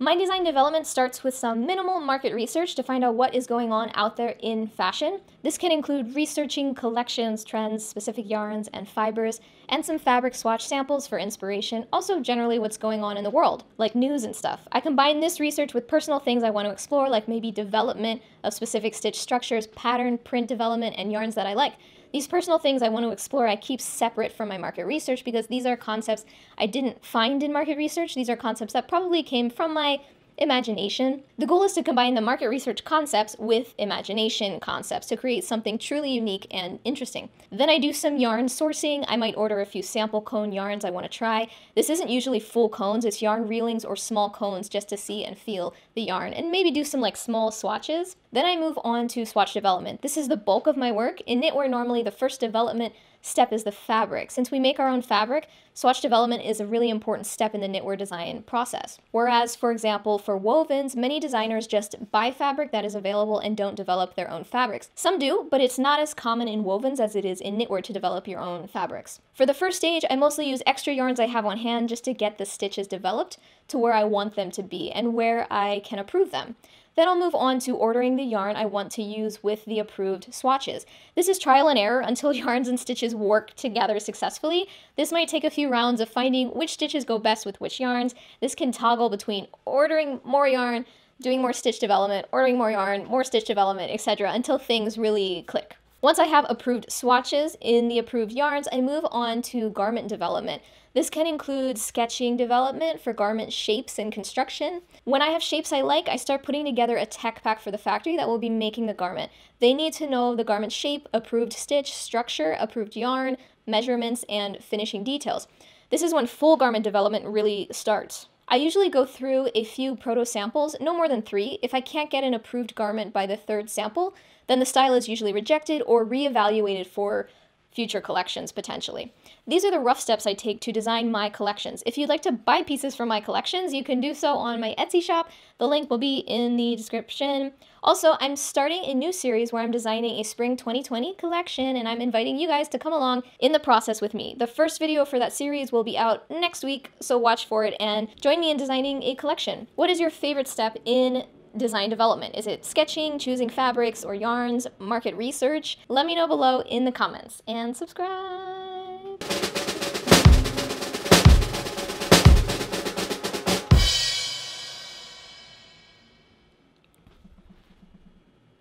My design development starts with some minimal market research to find out what is going on out there in fashion. This can include researching collections, trends, specific yarns and fibers, and some fabric swatch samples for inspiration, also generally what's going on in the world, like news and stuff. I combine this research with personal things I want to explore, like maybe development of specific stitch structures, pattern, print development, and yarns that I like. These personal things I want to explore I keep separate from my market research because these are concepts I didn't find in market research. These are concepts that probably came from my imagination. The goal is to combine the market research concepts with imagination concepts to create something truly unique and interesting. Then I do some yarn sourcing. I might order a few sample cone yarns I want to try. This isn't usually full cones, it's yarn reelings or small cones just to see and feel the yarn, and maybe do some like small swatches. Then I move on to swatch development. This is the bulk of my work. In knitwear, normally the first development step is the fabric. Since we make our own fabric, swatch development is a really important step in the knitwear design process. Whereas, for example, for wovens, many designers just buy fabric that is available and don't develop their own fabrics. Some do, but it's not as common in wovens as it is in knitwear to develop your own fabrics. For the first stage, I mostly use extra yarns I have on hand just to get the stitches developed to where I want them to be and where I can approve them. Then I'll move on to ordering the yarn I want to use with the approved swatches. This is trial and error until yarns and stitches work together successfully. This might take a few rounds of finding which stitches go best with which yarns. This can toggle between ordering more yarn, doing more stitch development, ordering more yarn, more stitch development, etc. until things really click. Once I have approved swatches in the approved yarns, I move on to garment development. This can include sketching development for garment shapes and construction. When I have shapes I like, I start putting together a tech pack for the factory that will be making the garment. They need to know the garment shape, approved stitch, structure, approved yarn, measurements, and finishing details. This is when full garment development really starts. I usually go through a few proto samples, no more than 3. If I can't get an approved garment by the 3rd sample, then the style is usually rejected or reevaluated for future collections, potentially. These are the rough steps I take to design my collections. If you'd like to buy pieces from my collections, you can do so on my Etsy shop. The link will be in the description. Also, I'm starting a new series where I'm designing a spring 2020 collection, and I'm inviting you guys to come along in the process with me. The first video for that series will be out next week, so watch for it and join me in designing a collection. What is your favorite step in design development? Is it sketching, choosing fabrics or yarns, market research? Let me know below in the comments, and subscribe!